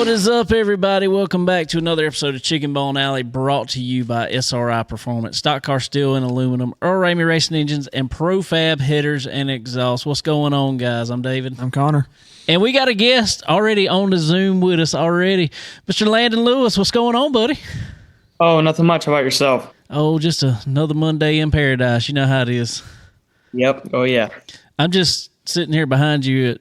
is up, everybody? Welcome back to another episode of Chicken Bone Alley, brought to you by SRI Performance, Stock Car Steel and Aluminum, Earl Ramey Racing Engines, and Profab Headers and Exhaust. What's going on, guys? I'm David. I'm Connor. And we got a guest already on the Zoom with us already. Mr. Landen Lewis, what's going on, buddy? Oh, nothing much. How about yourself? Oh, just another Monday in paradise. You know how it is. Yep. Oh, yeah. I'm just sitting here behind you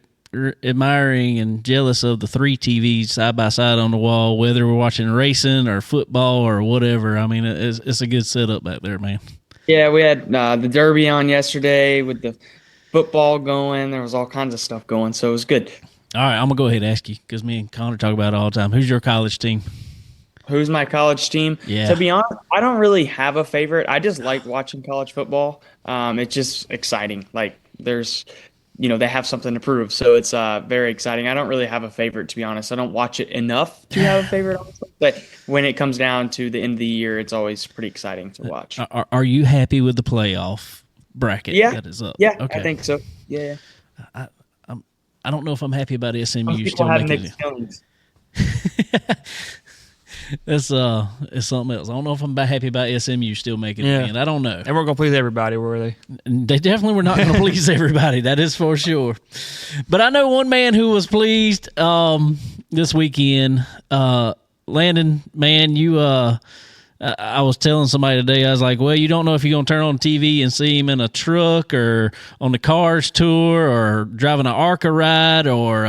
admiring and jealous of the three TVs side by side on the wall, whether we're watching racing or football or whatever. I mean, it's a good setup back there, man. Yeah, we had the Derby on yesterday with the football going. There was all kinds of stuff going, so it was good. All right, I'm going to go ahead and ask you because me and Connor talk about it all the time. Who's your college team? Who's my college team? Yeah. To be honest, I don't really have a favorite. I just like watching college football. It's just exciting. Like, there's – they have something to prove. So it's very exciting. I don't really have a favorite, to be honest. I don't watch it enough to have a favorite, honestly. But when it comes down to the end of the year, it's always pretty exciting to watch. Are you happy with the playoff bracket that is up? Yeah, okay. I think so. Yeah. I don't know if I'm happy about SMU Some still have making mixed it. feelings. It's something else. I don't know if I'm happy about SMU still making it in. I don't know. They weren't going to please everybody, were they? They definitely were not going to please everybody. That is for sure. But I know one man who was pleased this weekend. Landon, man, I was telling somebody today, I was like, well, you don't know if you're going to turn on TV and see him in a truck or on the Cars tour or driving an ARCA ride or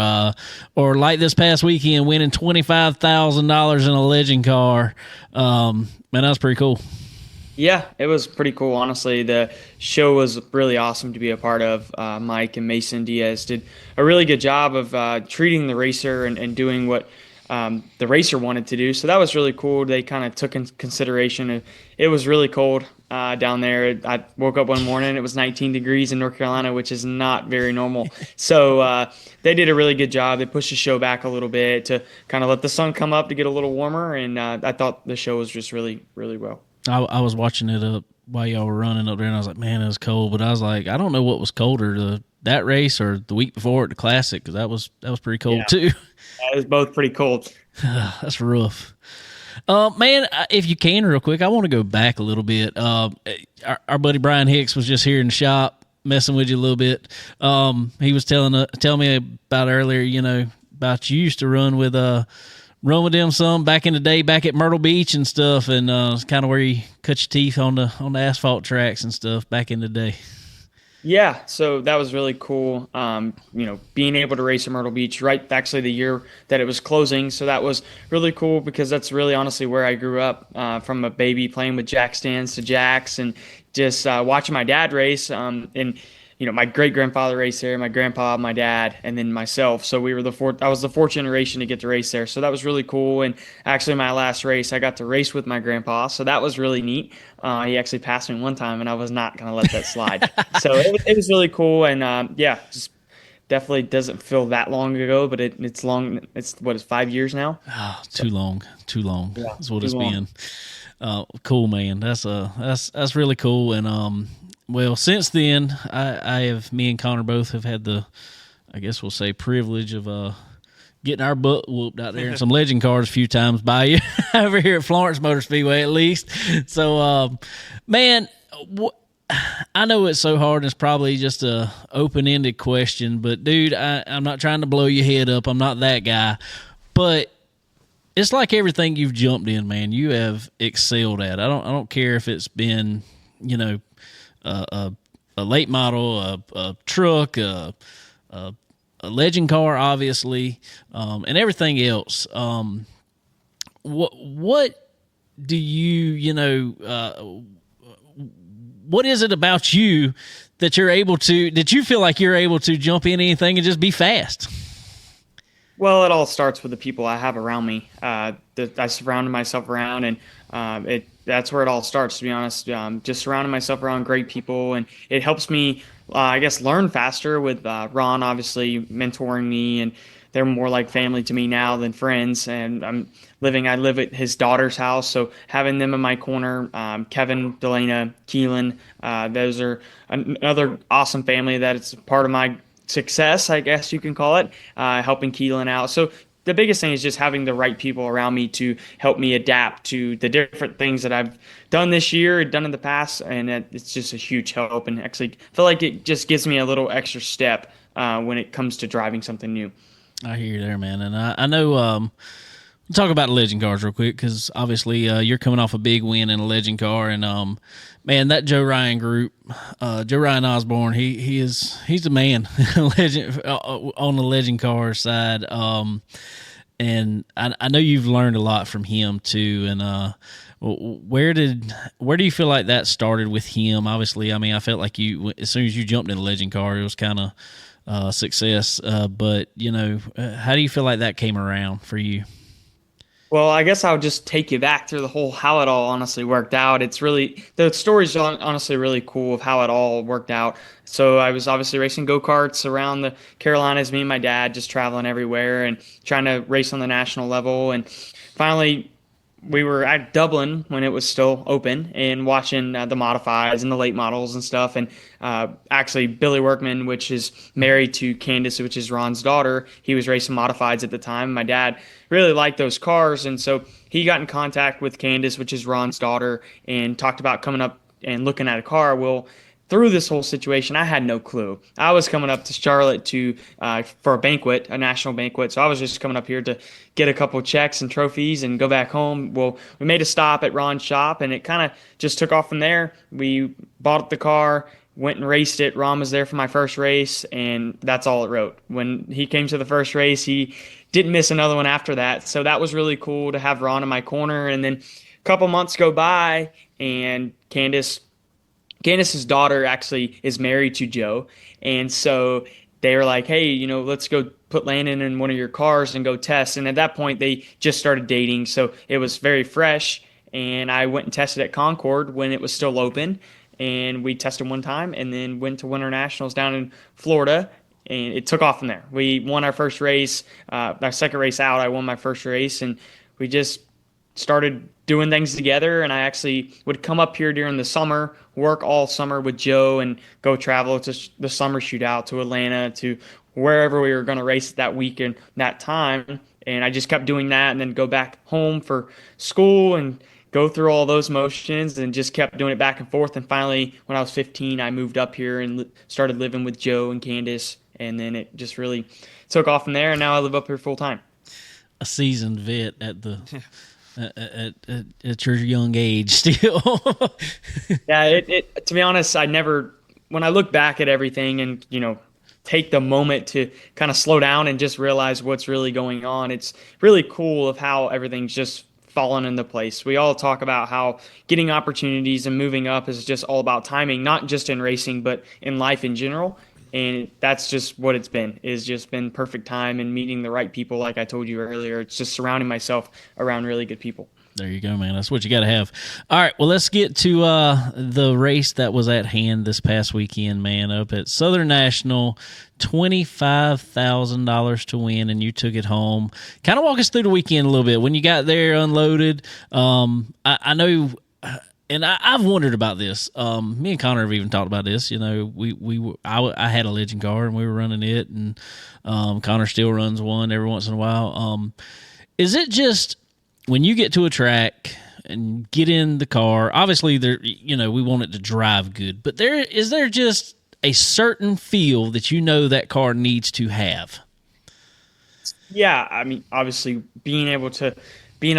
like this past weekend winning $25,000 in a legend car. Man, that was pretty cool. Yeah, it was pretty cool, honestly. The show was really awesome to be a part of. Mike and Mason Diaz did a really good job of treating the racer and doing what the racer wanted to do. So that was really cool. They kind of took in consideration. It was really cold down there. I woke up one morning, it was 19 degrees in North Carolina, which is not very normal. So they did a really good job. They pushed the show back a little bit to kind of let the sun come up to get a little warmer. And I thought the show was just really, really well. I was watching it while y'all were running up there, and I was like, man, it was cold. But I was like, I don't know what was colder, that race or the week before at the Classic, because that was pretty cold too. It was both pretty cold. That's rough. Man, if you can, real quick, I want to go back a little bit. Our buddy Brian Hicks was just here in the shop messing with you a little bit. He was telling me about earlier, about you used to run with them some back in the day, back at Myrtle Beach and stuff, and it's kind of where you cut your teeth on the asphalt tracks and stuff back in the day. Yeah, so that was really cool. Being able to race at Myrtle Beach, right? Actually, the year that it was closing, so that was really cool because that's really honestly where I grew up. From a baby playing with jack stands to jacks, and just watching my dad race. My great grandfather raced there, my grandpa, my dad, and then myself. So we were I was the fourth generation to get to race there. So that was really cool. And actually, my last race, I got to race with my grandpa. So that was really neat. He actually passed me one time, and I was not going to let that slide. So it was really cool. And just definitely doesn't feel that long ago, but it's long. It's 5 years now? Oh, too long. Yeah, that's what it's long. been. Cool, man. That's really cool. And well, since then, me and Connor both have had the, I guess we'll say, privilege of getting our butt whooped out there in some legend cars a few times by you over here at Florence Motor Speedway, at least. So, man, I know it's so hard. And it's probably just a open-ended question, but dude, I'm not trying to blow your head up. I'm not that guy, but it's like everything you've jumped in, man. You have excelled at. I don't care if it's been, a late model, a truck, a legend car, obviously, and everything else. What do what is it about you that you feel like you're able to jump in anything and just be fast? Well, it all starts with the people I have around me that I surrounded myself around, and that's where it all starts, to be honest. Just surrounding myself around great people, and it helps me, learn faster with Ron, obviously, mentoring me, and they're more like family to me now than friends. And I live at his daughter's house, so having them in my corner, Kevin, Delana, Keelan, those are another awesome family that it's part of my success, I guess you can call it, helping Keelan out. So the biggest thing is just having the right people around me to help me adapt to the different things that I've done this year, done in the past, and it's just a huge help. And actually, I feel like it just gives me a little extra step when it comes to driving something new. I hear you there, man. And I know talk about legend cars real quick because obviously you're coming off a big win in a legend car, and man, that Joe Ryan group, Joe Ryan Osborne, he's a man, legend on the legend car side. And I know you've learned a lot from him too. And where do you feel like that started with him? Obviously, I mean, I felt like you as soon as you jumped in a legend car, it was kind of success. But how do you feel like that came around for you? Well, I guess I'll just take you back through the whole how it all honestly worked out. It's really the story's honestly really cool of how it all worked out. So I was obviously racing go-karts around the Carolinas, me and my dad just traveling everywhere and trying to race on the national level. And finally, we were at Dublin when it was still open and watching the modifieds and the late models and stuff. And actually, Billy Workman, which is married to Candace, which is Ron's daughter, he was racing modifieds at the time. My dad really liked those cars. And so he got in contact with Candace, which is Ron's daughter, and talked about coming up and looking at a car. Well, through this whole situation, I had no clue. I was coming up to Charlotte to for a banquet, a national banquet. So I was just coming up here to get a couple checks and trophies and go back home. Well, we made a stop at Ron's shop, and it kind of just took off from there. We bought the car, went and raced it. Ron was there for my first race, and that's all it wrote. When he came to the first race, he didn't miss another one after that. So that was really cool to have Ron in my corner. And then a couple months go by, and Candace's daughter actually is married to Joe. And so they were like, hey, let's go put Landon in one of your cars and go test. And at that point, they just started dating. So it was very fresh. And I went and tested at Concord when it was still open. And we tested one time and then went to Winter Nationals down in Florida. And it took off from there. We won our first race. Our second race out, I won my first race. And we just started doing things together, and I actually would come up here during the summer, work all summer with Joe, and go travel to the summer shootout to Atlanta, to wherever we were going to race that week and that time. And I just kept doing that, and then go back home for school and go through all those motions, and just kept doing it back and forth. And finally, when I was 15, I moved up here and started living with Joe and Candace, and then it just really took off from there, and now I live up here full time. A seasoned vet at the at your young age still. Yeah, it to be honest, when I look back at everything and, take the moment to kind of slow down and just realize what's really going on, it's really cool of how everything's just fallen into place. We all talk about how getting opportunities and moving up is just all about timing, not just in racing, but in life in general. And that's just what it's been, is just been perfect time and meeting the right people. Like I told you earlier, it's just surrounding myself around really good people. There you go, man. That's what you got to have. All right, well, let's get to the race that was at hand this past weekend, man, up at Southern National. $25,000 to win, and you took it home. Kind of walk us through the weekend a little bit. When you got there, unloaded, I know... And I've wondered about this. Me and Connor have even talked about this. I had a legend car and we were running it, and Connor still runs one every once in a while. Is it just when you get to a track and get in the car? Obviously, we want it to drive good, but is there just a certain feel that that car needs to have? Yeah, I mean, obviously, being a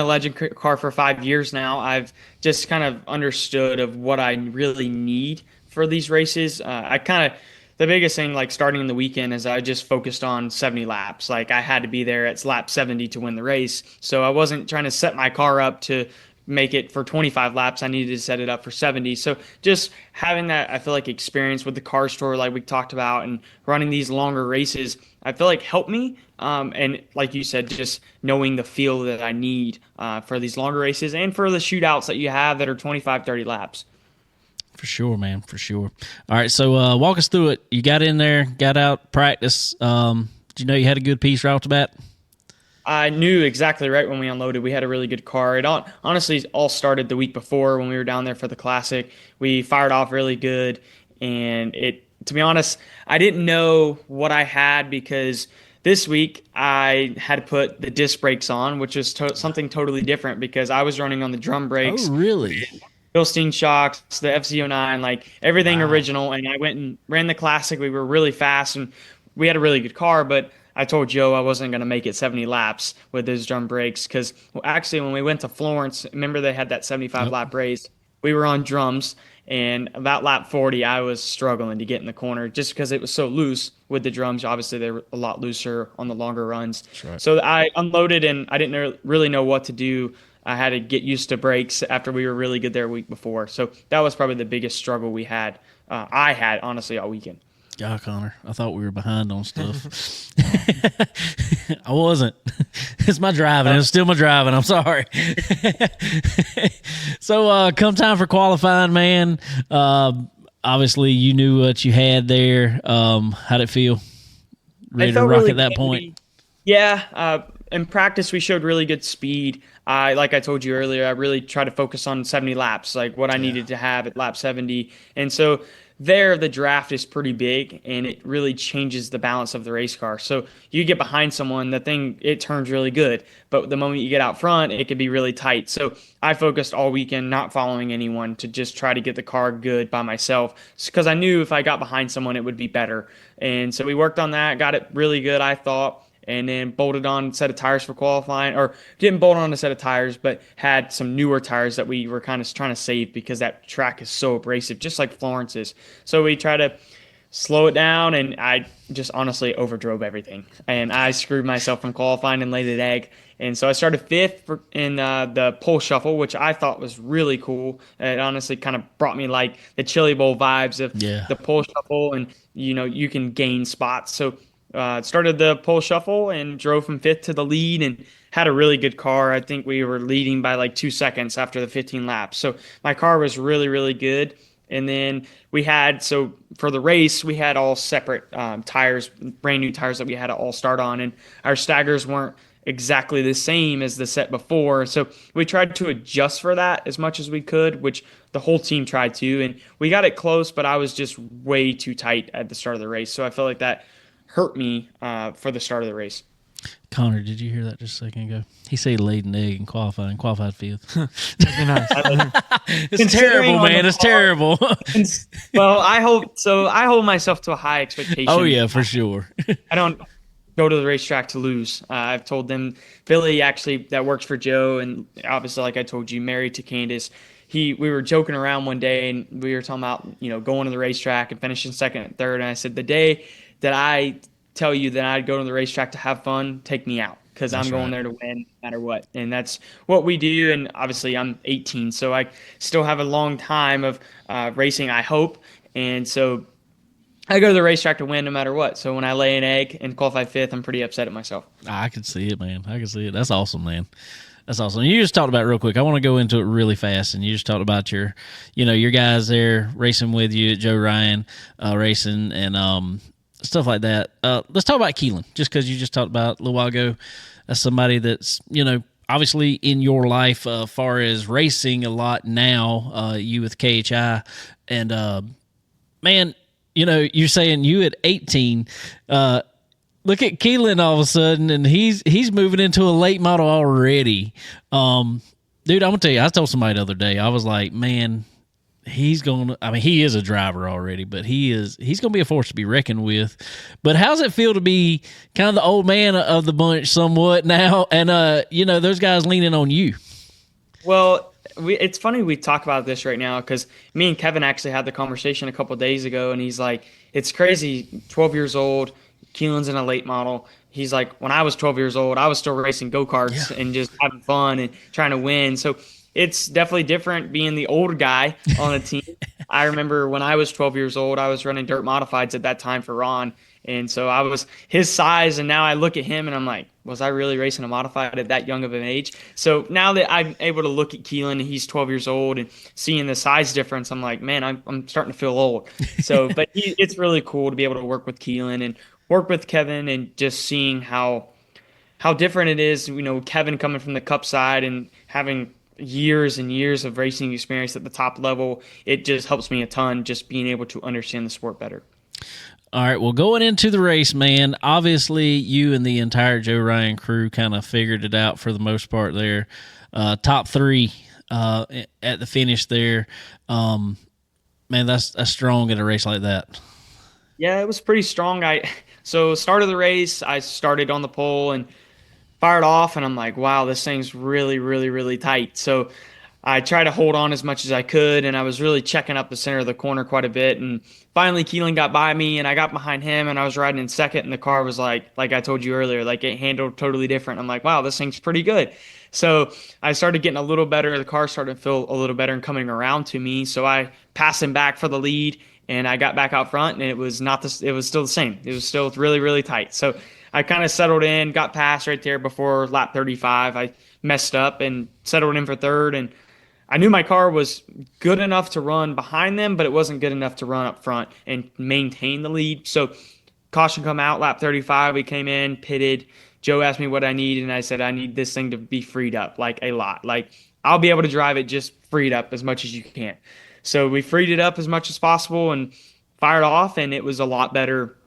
legend car for 5 years now, I've just kind of understood of what I really need for these races. The biggest thing, like starting in the weekend, is I just focused on 70 laps. Like I had to be there at lap 70 to win the race. So I wasn't trying to set my car up to make it for 25 laps. I needed to set it up for 70. So just having that, I feel like, experience with the car store, like we talked about, and running these longer races, I feel like helped me. And like you said, just knowing the feel that I need for these longer races and for the shootouts that you have that are 25, 30 laps. For sure, man, for sure. All right, so walk us through it. You got in there, got out, practice. Did you know you had a good piece right off the bat? I knew exactly right when we unloaded. We had a really good car. It honestly all started the week before when we were down there for the Classic. We fired off really good, and to be honest, I didn't know what I had because this week I had to put the disc brakes on, which is something totally different because I was running on the drum Oh, brakes, really? Bilstein shocks, the FZ09, like everything Wow. original. And I went and ran the classic. We were really fast and we had a really good car, but I told Joe I wasn't going to make it 70 laps with those drum brakes because actually when we went to Florence, remember they had that 75 Yep. lap race. We were on drums, and about lap 40, I was struggling to get in the corner just because it was so loose with the drums. Obviously, they were a lot looser on the longer runs. That's right. So I unloaded, and I didn't really know what to do. I had to get used to brakes after we were really good there a week before. So that was probably the biggest struggle we had. I had, honestly, all weekend. Yeah, Connor. I thought we were behind on stuff. I wasn't. It's my driving. It's still my driving. I'm sorry. So, come time for qualifying, man. Obviously, you knew what you had there. How'd it feel? Ready It to felt rock really at that good. point? Yeah, in practice we showed really good speed. Like I told you earlier, I really tried to focus on 70 laps, like what I Yeah. needed to have at lap 70. And so there, the draft is pretty big, and it really changes the balance of the race car. So you get behind someone, the thing it turns really good, but the moment you get out front, it can be really tight. So I focused all weekend not following anyone to just try to get the car good by myself, because I knew if I got behind someone, it would be better. And so we worked on that, got it really good, I thought, and then bolted on a set of tires for qualifying, or didn't bolt on a set of tires, but had some newer tires that we were kind of trying to save because that track is so abrasive, just like Florence is. So we try to slow it down, and I just honestly overdrove everything, and I screwed myself from qualifying and laid an egg. And so I started fifth in the pole shuffle, which I thought was really cool. It honestly kind of brought me like the Chili Bowl vibes of Yeah. the pole shuffle, and you can gain spots. So started the pole shuffle and drove from fifth to the lead and had a really good car. I think we were leading by like 2 seconds after the 15 laps. So my car was really, really good. And then we had, so for the race, we had all separate tires, brand new tires that we had to all start on. And our staggers weren't exactly the same as the set before. So we tried to adjust for that as much as we could, which the whole team tried to. And we got it close, but I was just way too tight at the start of the race. So I felt like that hurt me for the start of the race. Connor, did you hear that just a second ago? He said he laid an egg in qualifying, qualified fifth. That'd be nice. It's terrible, man. It's terrible. Well, I hope so. I hold myself to a high expectation. Oh, yeah, for sure. I don't go to the racetrack to lose. I've told them, Billy actually that works for Joe, and obviously, like I told you, married to Candace. We were joking around one day, and we were talking about going to the racetrack and finishing second and third. And I said, the day that I tell you that I'd go to the racetrack to have fun, take me out, because I'm going there to win no matter what. And that's what we do. And obviously I'm 18, so I still have a long time of racing, I hope. And so I go to the racetrack to win no matter what. So when I lay an egg and qualify fifth, I'm pretty upset at myself. I can see it, man. I can see it. That's awesome, man. That's awesome. You just talked about it real quick. I want to go into it really fast, and you just talked about your guys there racing with you, Joe Ryan racing, and stuff like that. Let's talk about Keelan, just because you just talked about a little while ago. That's somebody that's obviously in your life, far as racing a lot now. You with KHI, and man, you're saying you at 18. Look at Keelan all of a sudden, and he's moving into a late model already. Dude, I'm gonna tell you, I told somebody the other day, I was like, man, he is a driver already, but he's gonna be a force to be reckoned with. But how's it feel to be kind of the old man of the bunch somewhat now, and those guys leaning on you? Well, it's funny we talk about this right now because me and Kevin actually had the conversation a couple of days ago, and he's like, it's crazy, 12 years old, Keelan's in a late model. He's like, when I was 12 years old, I was still racing go-karts and just having fun and trying to win. So it's definitely different being the old guy on the team. I remember when I was 12 years old, I was running dirt modifieds at that time for Ron. And so I was his size, and now I look at him and I'm like, was I really racing a modified at that young of an age? So now that I'm able to look at Keelan, he's 12 years old, and seeing the size difference, I'm like, man, I'm starting to feel old. So, but it's really cool to be able to work with Keelan and work with Kevin, and just seeing how different it is. Kevin coming from the Cup side and having years and years of racing experience at the top level, it just helps me a ton, just being able to understand the sport better. All right. Well, going into the race, man, obviously you and the entire Joe Ryan crew kind of figured it out for the most part there. Top three at the finish there. Um, Man, that's strong in a race like that. Yeah, it was pretty strong. So start of the race, I started on the pole and fired off, and I'm like, wow, this thing's really, really, really tight. So I tried to hold on as much as I could, and I was really checking up the center of the corner quite a bit. And finally, Keelan got by me, and I got behind him, and I was riding in second, and the car was like I told you earlier, like it handled totally different. I'm like, wow, this thing's pretty good. So I started getting a little better. The car started to feel a little better and coming around to me. So I passed him back for the lead, and I got back out front, and it was not this. It was still the same. It was still really, really tight. So I kind of settled in, got past right there before lap 35. I messed up and settled in for third, and I knew my car was good enough to run behind them, but it wasn't good enough to run up front and maintain the lead. So caution come out, lap 35, we came in, pitted. Joe asked me what I need, and I said I need this thing to be freed up, like a lot. Like I'll be able to drive it just freed up as much as you can. So we freed it up as much as possible and fired off, and it was a lot better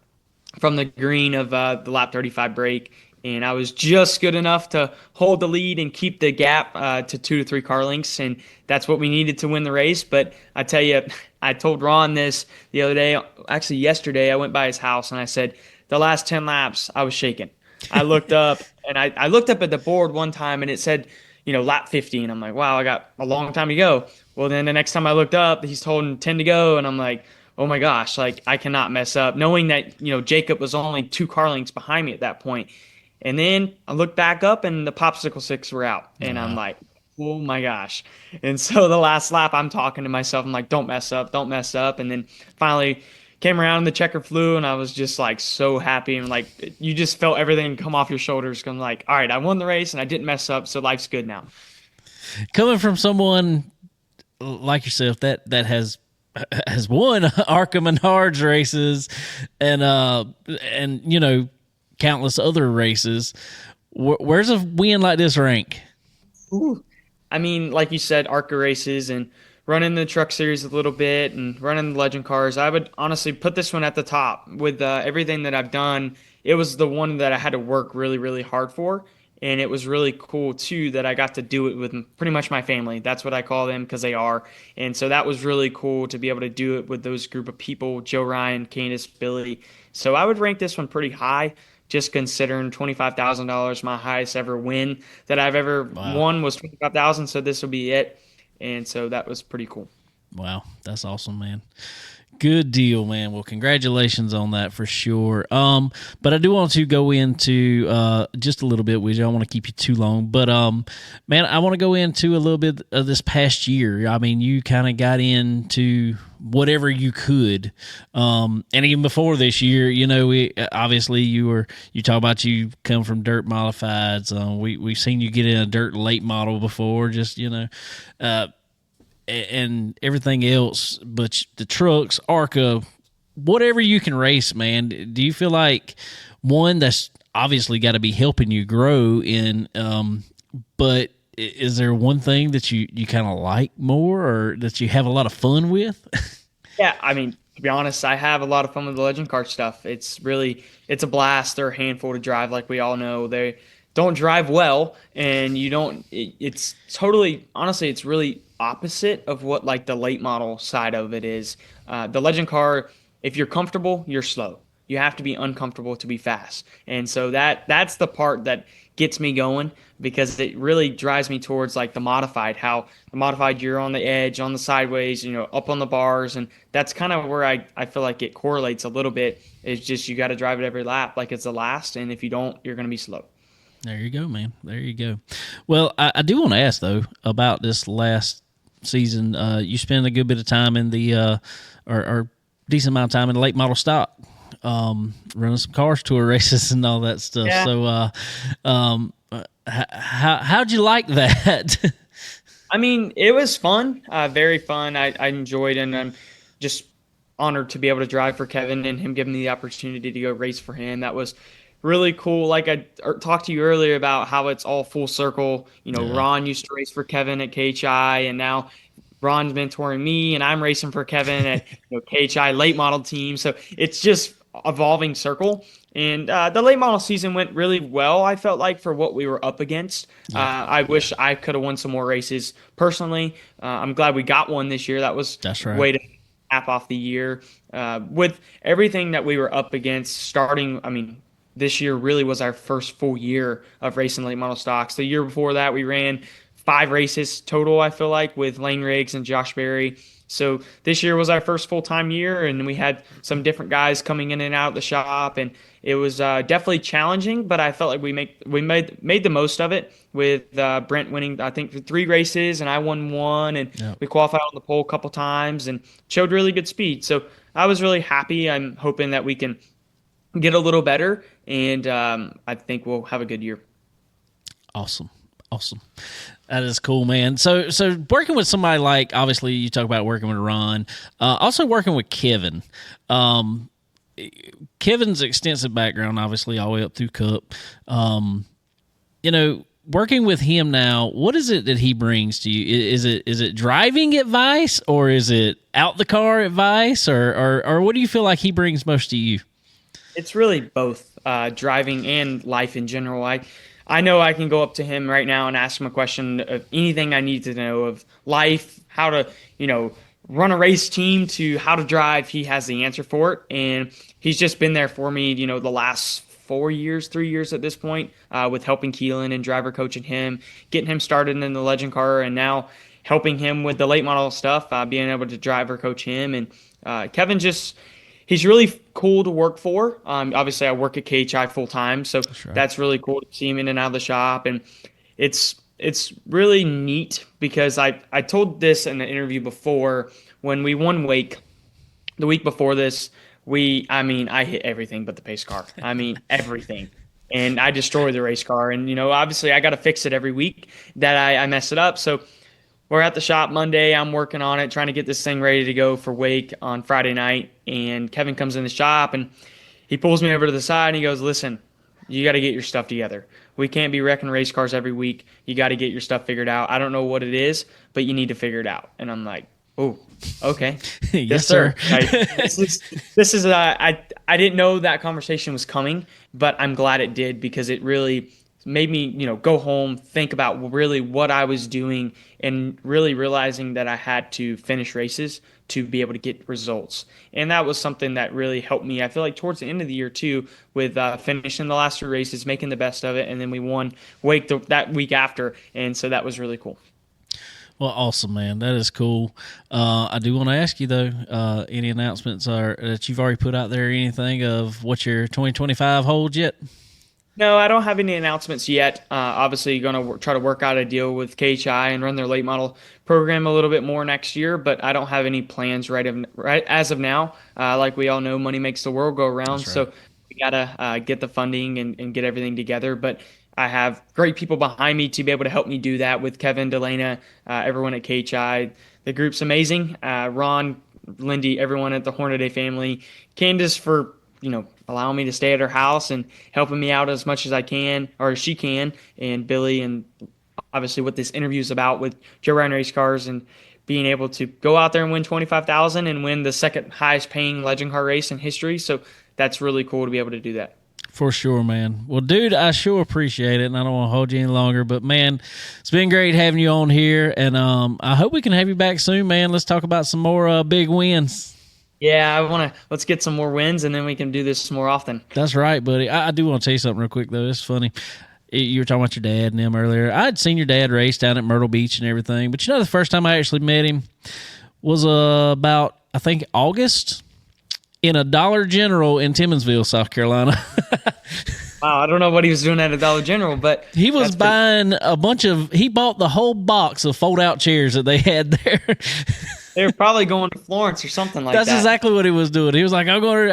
from the green of the lap 35 break. And I was just good enough to hold the lead and keep the gap to 2 to 3 car lengths. And that's what we needed to win the race. But I tell you, I told Ron this the other day. Actually, yesterday, I went by his house and I said, the last 10 laps, I was shaking. I looked up and I looked up at the board one time and it said, lap 50. And I'm like, wow, I got a long time to go. Well, then the next time I looked up, he's holding 10 to go. And I'm like, oh my gosh, like I cannot mess up. Knowing that, Jacob was only 2 car lengths behind me at that point. And then I looked back up and the popsicle sticks were out. And I'm like, oh my gosh. And so the last lap, I'm talking to myself. I'm like, don't mess up, don't mess up. And then finally came around and the checker flew and I was just like so happy. And like, you just felt everything come off your shoulders. I'm like, all right, I won the race and I didn't mess up. So life's good now. Coming from someone like yourself that has won ARCA Menards races and countless other races. Where's a win like this rank? Ooh. I mean, like you said, ARCA races and running the truck series a little bit and running the legend cars. I would honestly put this one at the top with everything that I've done. It was the one that I had to work really, really hard for. And it was really cool too that I got to do it with pretty much my family. That's what I call them because they are. And so that was really cool to be able to do it with those group of people, Joe Ryan, Candace, Billy. So I would rank this one pretty high, just considering $25,000, my highest ever win that I've ever won was 25,000. So this will be it. And so that was pretty cool. Wow. That's awesome, man. Good deal, man. Well, congratulations on that for sure. But I do want to go into just a little bit, which I don't want to keep you too long. But man, I want to go into a little bit of this past year. I mean, you kind of got into whatever you could, and even before this year, obviously you talk about you come from dirt modifieds. We've seen you get in a dirt late model before, just and everything else, but the trucks, ARCA, whatever you can race, man. Do you feel like one that's obviously got to be helping you grow in, but is there one thing that you kind of like more or that you have a lot of fun with? Yeah, I mean, to be honest, I have a lot of fun with the legend car stuff. It's a blast. They're a handful to drive, like we all know. They don't drive well, and it's totally, honestly, it's really opposite of what like the late model side of it is. The legend car, if you're comfortable, you're slow. You have to be uncomfortable to be fast. And so that's the part that gets me going because it really drives me towards like the modified, how the modified you're on the edge, on the sideways, up on the bars. And that's kind of where I feel like it correlates a little bit. It's just you got to drive it every lap like it's the last. And if you don't, you're going to be slow. There you go, man. There you go. Well, I do want to ask, though, about this last season. You spent a good bit of time in the or decent amount of time in the late model stock, running some cars tour races and all that stuff. Yeah. So how'd you like that? I mean, it was fun, very fun. I enjoyed, and I'm just honored to be able to drive for Kevin and him giving me the opportunity to go race for him. That was really cool. Like I talked to you earlier about how it's all full circle. Yeah. Ron used to race for Kevin at KHI, and now Ron's mentoring me, and I'm racing for Kevin at KHI late model team. So it's just evolving circle. And the late model season went really well, I felt like, for what we were up against. Yeah, I wish I could have won some more races personally. I'm glad we got one this year. That was that's right. way to half off the year. With everything that we were up against starting, I mean, this year really was our first full year of racing late model stocks. The year before that, we ran 5 races total, I feel like, with Lane Riggs and Josh Berry. So this year was our first full time year, and we had some different guys coming in and out of the shop, and it was definitely challenging. But I felt like we made the most of it with Brent winning, I think, 3 races, and I won one, and Yeah. we qualified on the pole a couple times and showed really good speed. So I was really happy. I'm hoping that we can get a little better, and I think we'll have a good year. Awesome. Awesome. That is cool, man. So working with somebody like, obviously you talk about working with Ron, also working with Kevin. Um, Kevin's extensive background, obviously all the way up through Cup. You know, working with him now, what is it that he brings to you? Is it driving advice, or is it out the car advice, or what do you feel like he brings most to you? It's really both driving and life in general. I know I can go up to him right now and ask him a question of anything I need to know of life, how to, run a race team to how to drive. He has the answer for it. And he's just been there for me, the last 4 years, 3 years at this point, with helping Keelan and driver coaching him, getting him started in the legend car, and now helping him with the late model stuff, being able to driver coach him. And Kevin just, he's really cool to work for. Obviously, I work at KHI full time, so right. that's really cool to see him in and out of the shop. And it's really neat because I told this in an interview before when we won Wake the week before this. I hit everything but the pace car. I mean everything. And I destroyed the race car. And obviously I got to fix it every week that I mess it up. So we're at the shop Monday. I'm working on it, trying to get this thing ready to go for Wake on Friday night. And Kevin comes in the shop and he pulls me over to the side and he goes, "Listen, you got to get your stuff together. We can't be wrecking race cars every week. You got to get your stuff figured out. I don't know what it is, but you need to figure it out." And I'm like, "Oh, okay, Yes, sir. I didn't know that conversation was coming, but I'm glad it did because it really made me, go home, think about really what I was doing, and really realizing that I had to finish races to be able to get results. And that was something that really helped me. I feel like towards the end of the year too, with finishing the last 3 races, making the best of it, and then we won Wake that week after, and so that was really cool. Well, awesome, man. That is cool. I do want to ask you though, any announcements that you've already put out there, anything of what your 2025 holds yet? No, I don't have any announcements yet. Obviously, going to try to work out a deal with KHI and run their late model program a little bit more next year, but I don't have any plans right as of now. Like we all know, money makes the world go around, That's right. so we gotta get the funding and get everything together. But I have great people behind me to be able to help me do that with Kevin, Delana, everyone at KHI. The group's amazing. Ron, Lindy, everyone at the Hornaday family, Candace for allowing me to stay at her house and helping me out as much as I can or as she can, and Billy, and obviously what this interview is about with Joe Ryan Race Cars and being able to go out there and win 25,000 and win the second highest paying legend car race in history. So that's really cool to be able to do that. For sure, man. Well, dude, I sure appreciate it, and I don't want to hold you any longer. But man, it's been great having you on here, and I hope we can have you back soon, man. Let's talk about some more big wins. Yeah, let's get some more wins and then we can do this more often. That's right, buddy. I do want to tell you something real quick, though. It's funny. You were talking about your dad and him earlier. I'd seen your dad race down at Myrtle Beach and everything, but the first time I actually met him was about, I think, August in a Dollar General in Timmonsville, South Carolina. Wow, I don't know what he was doing at a Dollar General, but he was buying he bought the whole box of fold-out chairs that they had there. They were probably going to Florence or something like that. That's exactly what he was doing. He was like,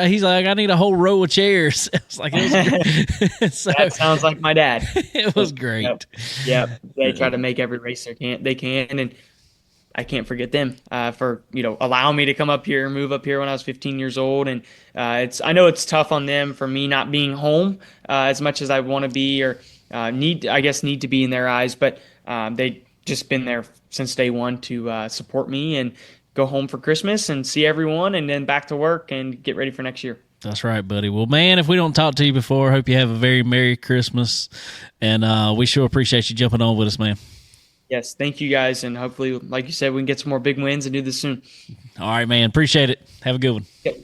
he's like, "I need a whole row of chairs." I was like, it was so, that sounds like my dad. It was great. Yep. They try to make every race they can, and I can't forget them for allowing me to come up here, move up here when I was 15 years old, and I know it's tough on them for me not being home as much as I want to be or need to be in their eyes, but they just been there since day one to support me and go home for Christmas and see everyone and then back to work and get ready for next year. That's right, buddy. Well, man, if we don't talk to you before, I hope you have a very Merry Christmas. And we sure appreciate you jumping on with us, man. Yes, thank you guys, and hopefully, like you said, we can get some more big wins and do this soon. All right, man. Appreciate it. Have a good one. Yep.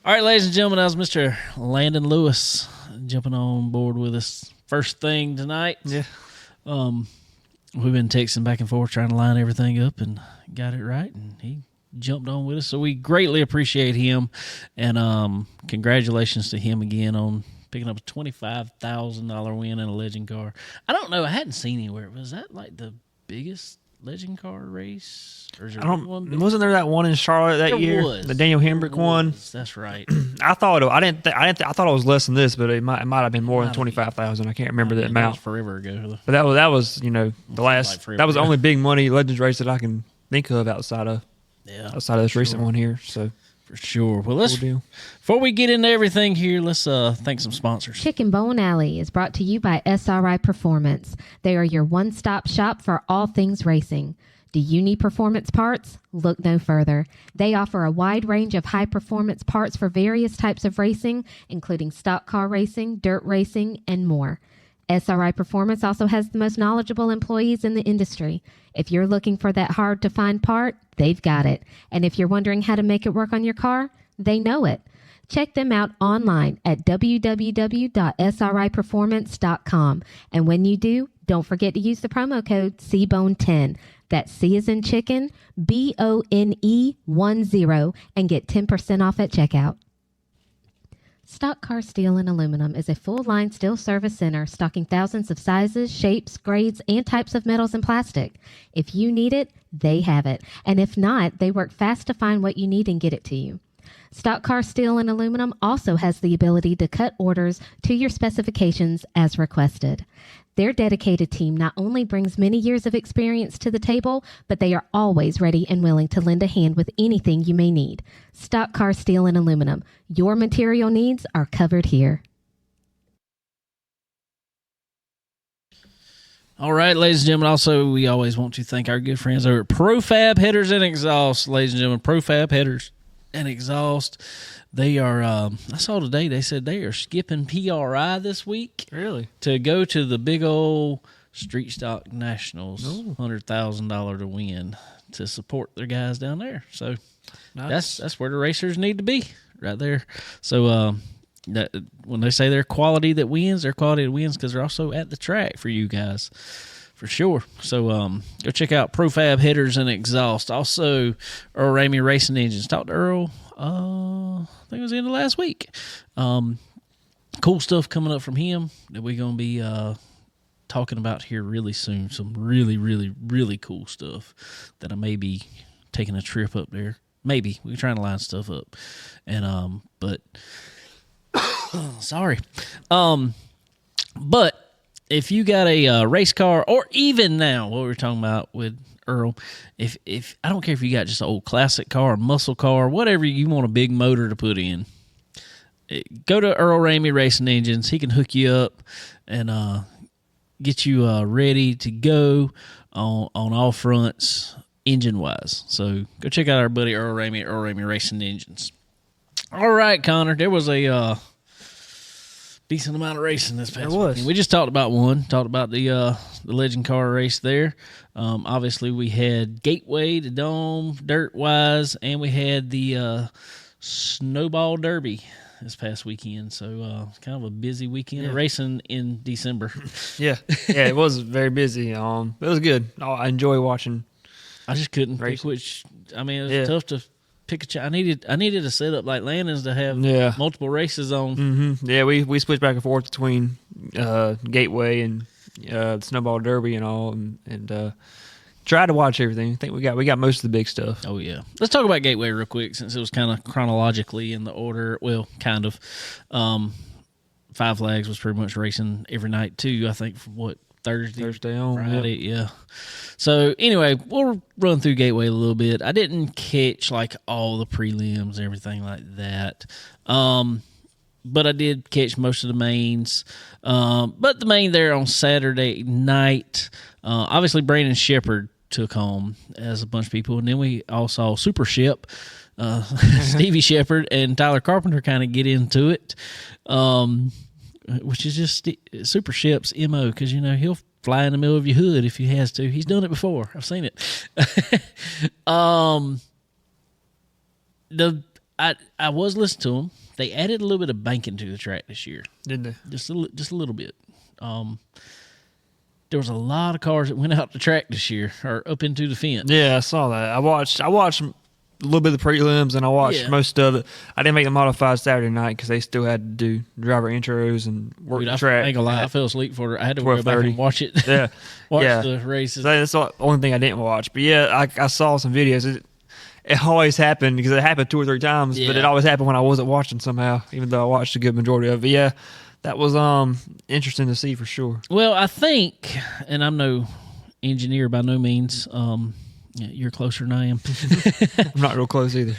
All right, ladies and gentlemen, that was Mr. Landen Lewis jumping on board with us first thing tonight. Yeah. We've been texting back and forth trying to line everything up and got it right, and he jumped on with us. So we greatly appreciate him, and congratulations to him again on picking up a $25,000 win in a legend car. I don't know. I hadn't seen anywhere. Was that like the biggest legend car race? Or is there one? Wasn't there that one in Charlotte that There year? was. The Daniel Hemrick one. That's right. I thought I thought it was less than this, but it might have been more than 25,000. I can't remember the That amount. was forever ago. But that was the last. forever That was the ago. only big money Legends race that I can think of outside of this recent one here. So For sure. Well, cool deal. before we get into everything here, let's thank some sponsors. Chicken Bone Alley is brought to you by SRI Performance. They are your one-stop shop for all things racing. Do you need performance parts? Look no further. They offer a wide range of high-performance parts for various types of racing, including stock car racing, dirt racing, and more. SRI Performance also has the most knowledgeable employees in the industry. If you're looking for that hard-to-find part, they've got it. And if you're wondering how to make it work on your car, they know it. Check them out online at www.sriperformance.com. And when you do, don't forget to use the promo code CBONE10. That's C as in chicken, BONE10, and get 10% off at checkout. Stock Car Steel and Aluminum is a full-line steel service center stocking thousands of sizes, shapes, grades, and types of metals and plastic. If you need it, they have it. And if not, they work fast to find what you need and get it to you. Stock Car Steel and Aluminum also has the ability to cut orders to your specifications as requested. Their dedicated team not only brings many years of experience to the table, but they are always ready and willing to lend a hand with anything you may need. Stock Car Steel and Aluminum. Your material needs are covered here. All right, ladies and gentlemen. Also, we always want to thank our good friends over at Profab Headers and Exhaust. Ladies and gentlemen, Profab Headers and Exhaust. They are, I saw today, they said they are skipping PRI this week. Really? To go to the big old Street Stock Nationals, $100,000 to win to support their guys down there. So Nice. that's where the racers need to be, right there. So that when they say they're quality that wins, they're quality that wins because they're also at the track for you guys. For sure. So go check out Profab Headers and Exhaust. Also, Earl Ramey Racing Engines. Talked to Earl, I think it was the end of last week. Cool stuff coming up from him that we're going to be talking about here really soon. Some really, really, really cool stuff that I may be taking a trip up there. Maybe. We're trying to line stuff up. And, but, sorry. But, if you got a race car, or even now, what we're talking about with Earl, if I don't care if you got just an old classic car, a muscle car, whatever you want a big motor to put in, go to Earl Ramey Racing Engines. He can hook you up and get you ready to go on all fronts, engine wise. So go check out our buddy Earl Ramey at Earl Ramey Racing Engines. All right, Connor, there was a decent amount of racing this past weekend. We just talked about the legend car race there. Obviously, we had Gateway, the Dome, Dirt Wise, and we had the Snowball Derby this past weekend. So kind of a busy weekend of racing in December. Yeah, it was very busy. It was good. I enjoy watching. I just couldn't pick Racing. which. I mean, it was tough to pick a. I needed a setup like Landon's to have multiple races on. Mm-hmm. Yeah, we switched back and forth between Gateway and Snowball Derby and all, and tried to watch everything. I think we got most of the big stuff. Oh yeah, let's talk about Gateway real quick since it was kind of chronologically in the order. Well, kind of. Five Flags was pretty much racing every night too. I think from what Thursday on Friday, yeah. So anyway, we'll run through Gateway a little bit. I didn't catch like all the prelims and everything like that, but I did catch most of the mains. But the main there on Saturday night, obviously Brandon Shepard took home as a bunch of people, and then we all saw Super Shep Stevie Shepard and Tyler Carpenter kind of get into it, which is just Super Shep's MO, because he'll fly in the middle of your hood if he has to. He's done it before. I've seen it. I was listening to them. They added a little bit of banking to the track this year. Did they? Just a little bit. There was a lot of cars that went out the track this year or up into the fence. Yeah, I saw that. I watched a little bit of the prelims, and I watched most of it. I didn't make the modified Saturday night because they still had to do driver intros and work the track. I ain't gonna lie, I fell asleep for it. I had to go back and watch it. Yeah, watch the races. That's the only thing I didn't watch. But yeah, I saw some videos. It always happened because it happened 2 or 3 times, but it always happened when I wasn't watching somehow, even though I watched a good majority of it. But yeah, that was interesting to see for sure. Well, I think, and I'm no engineer by no means. You're closer than I am. I'm not real close either.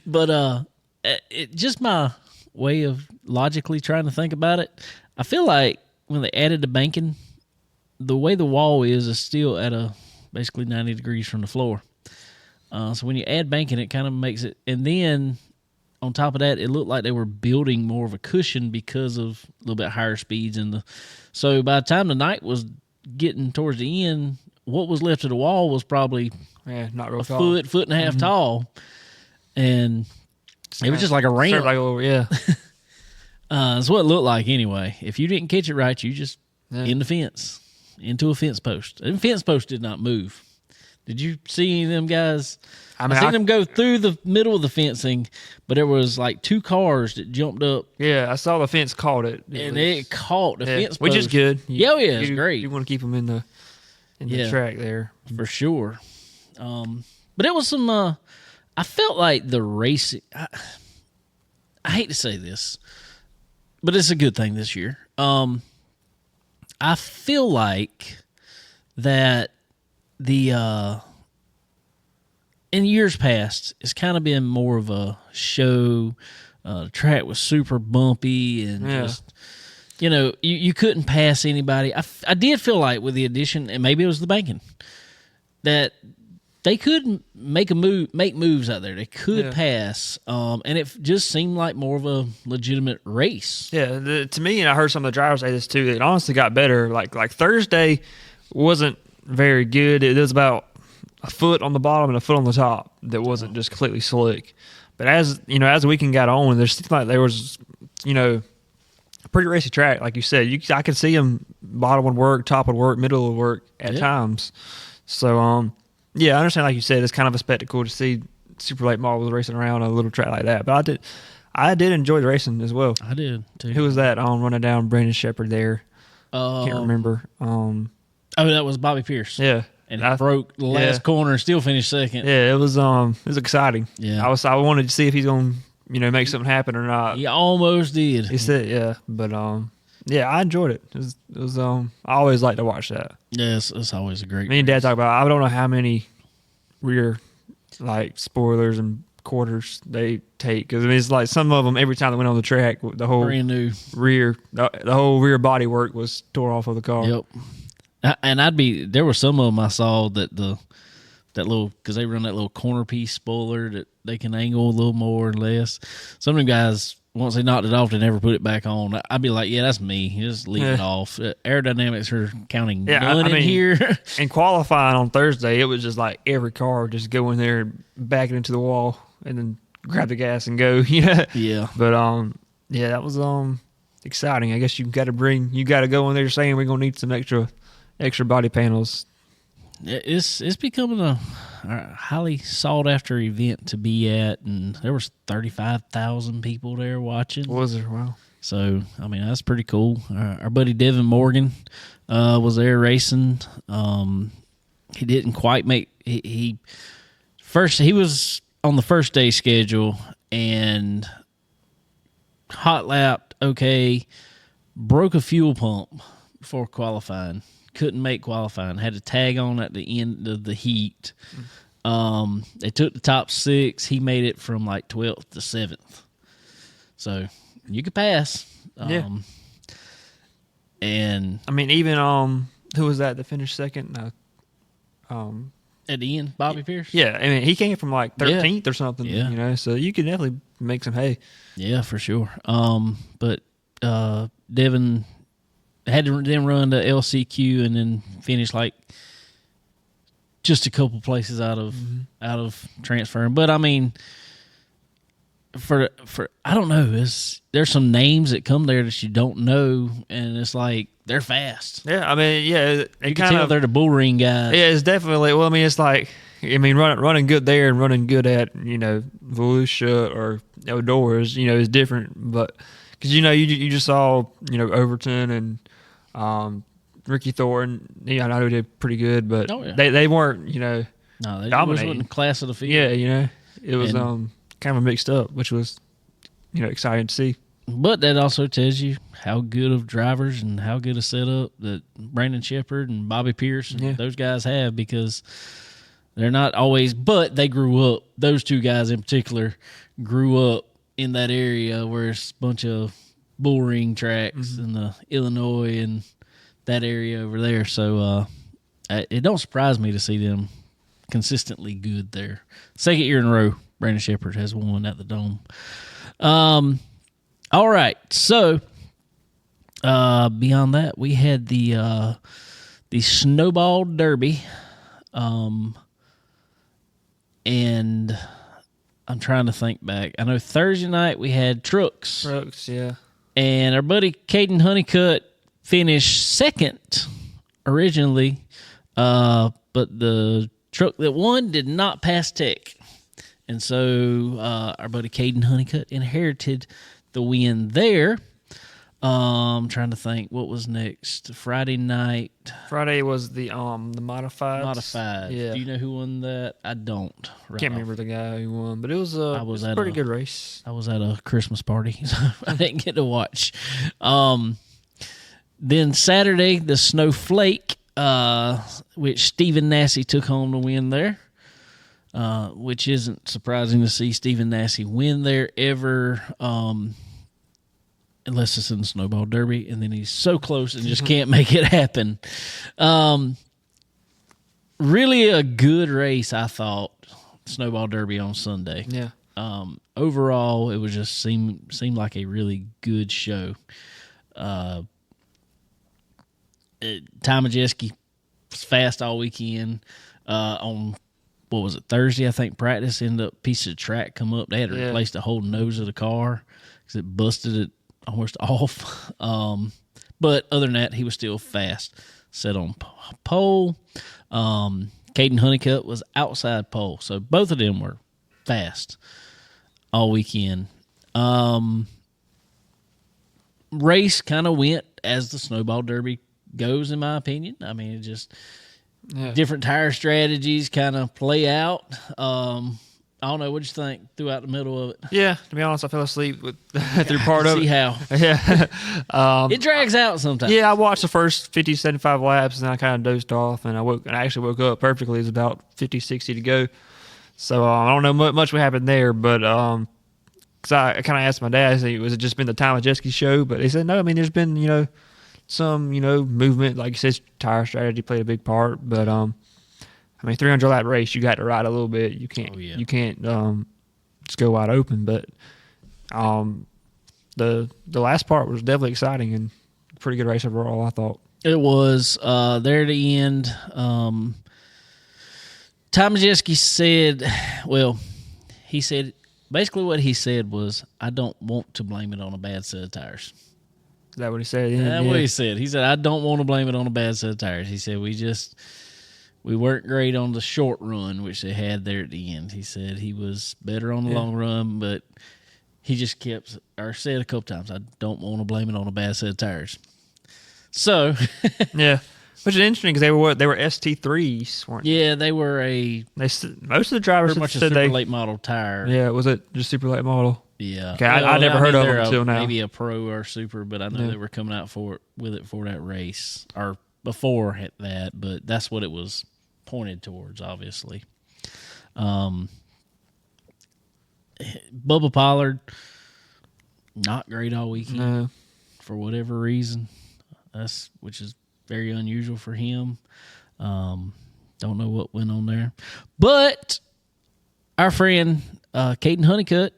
But just my way of logically trying to think about it, I feel like when they added the banking, the way the wall is still at basically 90 degrees from the floor. So when you add banking, it kind of makes it, and then on top of that, it looked like they were building more of a cushion because of a little bit higher speeds so by the time the night was getting towards the end, what was left of the wall was probably not real tall. foot and a half tall, and it was just like a ramp. That's what it looked like anyway. If you didn't catch it right, you just in the fence, into a fence post. And fence post did not move. Did you see any of them guys? I seen them go through the middle of the fencing, but there was like 2 cars that jumped up. Yeah, I saw the fence caught it. It caught the fence post. Which is good. It's great. You want to keep them in the track there. For sure. But it was some, I felt like the racing, I hate to say this, but it's a good thing this year. I feel like that in years past, it's kind of been more of a show. The track was super bumpy and just, you couldn't pass anybody. I did feel like with the addition, and maybe it was the banking, that they could make moves out there. They could pass, and it just seemed like more of a legitimate race. Yeah, to me, and I heard some of the drivers say this too, it honestly got better. Like Thursday wasn't very good. It was about a foot on the bottom and a foot on the top that wasn't just completely slick. But as the weekend got on, there seemed like there was, a pretty racy track, like you said. I could see them bottom would work, top would work, middle would work at times. So, I understand, like you said, it's kind of a spectacle to see super late models racing around on a little track like that. But I did enjoy the racing as well. I did too. Who was that on running down Brandon Shepard there? Can't remember. That was Bobby Pierce. Yeah. And he broke the last corner and still finished second. Yeah, it was exciting. Yeah. I wanted to see if he's going to make something happen or not. He almost did. He said, but I enjoyed it. It was I always like to watch that. Yeah, it's always a great. Me and Dad talk about, I don't know how many rear spoilers and quarters they take, because it's like some of them every time they went on the track, the whole brand new rear, the whole rear body work was tore off of the car. Yep. And there were some of them I saw that little, because they run that little corner piece spoiler that they can angle a little more or less. Some of them guys, once they knocked it off, they never put it back on. I'd be like, that's me. Just leave it off. Aerodynamics are counting none in here. In qualifying on Thursday, it was just like every car just go in there and back it into the wall and then grab the gas and go. Yeah. But that was exciting. I guess you got to go in there saying we're gonna need some extra body panels. It's becoming a highly sought after event to be at, and there was 35,000 people there watching. Was there? Wow. So that's pretty cool. Our buddy Devin Morgan was there racing. He didn't quite make he was on the first day schedule and hot lapped broke a fuel pump before qualifying. Couldn't make qualifying. Had to tag on at the end of the heat. They took the top 6. He made it from like 12th to 7th. So you could pass. And even who was that finished second? At the end, Bobby Pierce? Yeah, I mean, he came from like 13th or something, Yeah. you know, so you could definitely make some hay. Yeah, for sure. But Devin had to then run to LCQ and then finish like just a couple places out of transferring. But I mean, for I don't know, there's some names that come there that you don't know, and it's like they're fast. Yeah, I mean, yeah, You can tell they're the bull ring guys. Yeah, it's definitely. Well, I mean, it's like, I mean, running good there and running good at, you know, Volusia or outdoors, you know, is different. But because, you know, you just saw, you know, Overton and Ricky Thornton. Yeah, I know he did pretty good, but they weren't, you know, No, they dominating. wasn't the class of the field. Yeah, you know, it was kind of mixed up, which was, you know, exciting to see. But that also tells you how good of drivers and how good a setup that Brandon Shepard and Bobby Pierce and those guys have, because they're not always, but they grew up. Those two guys in particular grew up in that area where it's a bunch of bull ring tracks in the Illinois and that area over there. So it don't surprise me to see them consistently good there. Second year in a row, Brandon Shepard has won at the Dome. All right, so beyond that, we had the Snowball Derby, and I'm trying to think back. I know Thursday night we had trucks, Yeah. and our buddy Caden Honeycutt finished second originally, but the truck that won did not pass tech, and so our buddy Caden Honeycutt inherited the win there. I'm trying to think what was next. Friday night. Friday was the modified. Modified. Yeah. Do you know who won that? I don't. Right Can't off. remember the guy who won, but it was a pretty good race. I was at a Christmas party, so I didn't get to watch. Then Saturday, the Snowflake, which Stephen Nassy took home the win there. Which isn't surprising to see Stephen Nassy win there ever, unless it's in the Snowball Derby, and then he's so close and just can't make it happen. Really a good race, I thought, Snowball Derby on Sunday. Yeah. Overall, it was just seemed like a really good show. Ty Majeski was fast all weekend. On what was it, Thursday, I think, practice ended up, piece of track come up. They had to replace the whole nose of the car because it busted it almost off. But other than that, he was still fast. Set on pole. Caden Honeycutt was outside pole. So both of them were fast all weekend. Race kind of went as the Snowball Derby goes, in my opinion. I mean, it just... Yeah. Different tire strategies kind of play out. I don't know. What'd you think throughout the middle of it? Yeah, to be honest, I fell asleep through part of it. See how? Yeah. It drags out sometimes. Yeah, I watched the first 50, 75 laps, and I kind of dozed off, and I actually woke up perfectly. It was about 50, 60 to go. So I don't know much what happened there, but because I kind of asked my dad, I said, was it just been the Ty Majeski show? But he said, no, I mean, there's been, you know, some, you know, movement, like you said, tire strategy played a big part. But I mean, 300 lap race, you got to ride a little bit. You can't, you can't just go wide open. But the last part was definitely exciting and pretty good race overall, I thought. It was there at the end. Tom Majeski said, well, he said basically what he said was, I don't want to blame it on a bad set of tires. Is that what he said? Yeah, That's what he said. He said, I don't want to blame it on a bad set of tires. He said, we weren't great on the short run, which they had there at the end. He said he was better on the long run, but he just kept, or said a couple times, I don't want to blame it on a bad set of tires. So. Yeah. Which is interesting because they were ST3s, weren't they? Yeah, they were most of the drivers pretty much said a super late model tire. Yeah, was it just super late model? Yeah. Okay, I never heard of them until now. Maybe a pro or super, but I know they were coming out with it for that race or before that, but that's what it was pointed towards, obviously. Bubba Pollard, not great all weekend for whatever reason. Which is very unusual for him. Don't don't know what went on there. But our friend Caden Honeycutt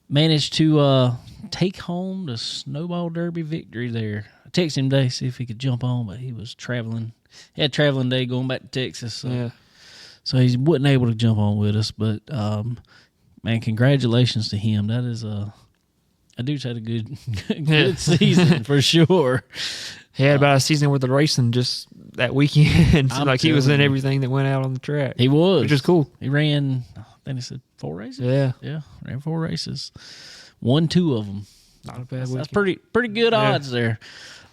managed to take home the Snowball Derby victory there. I texted him today, see if he could jump on, but he was traveling. He had a traveling day going back to Texas. So he wasn't able to jump on with us. But, man, congratulations to him. That is that dude's had a good season for sure. He had about a season worth of racing just that weekend. Like he was in everything that went out on the track. He was. Which is cool. He ran, I think he said 4 races? Yeah. Yeah, ran 4 races. Won 2 of them. Not a bad weekend. That's pretty good odds there.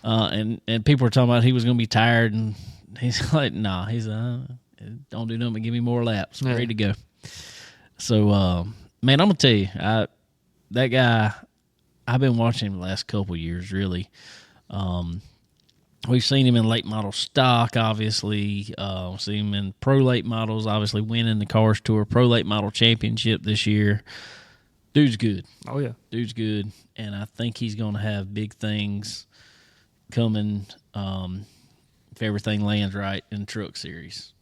And people were talking about he was going to be tired, and he's like, nah, he's don't do nothing but give me more laps. Yeah. Ready to go. So, man, I'm going to tell you, that guy, I've been watching him the last couple of years, really. We've seen him in late model stock, obviously. We've seen him in pro late models, obviously winning the Cars Tour Pro Late Model Championship this year. Dude's good. Oh, yeah. Dude's good, and I think he's going to have big things coming if everything lands right in the Truck Series.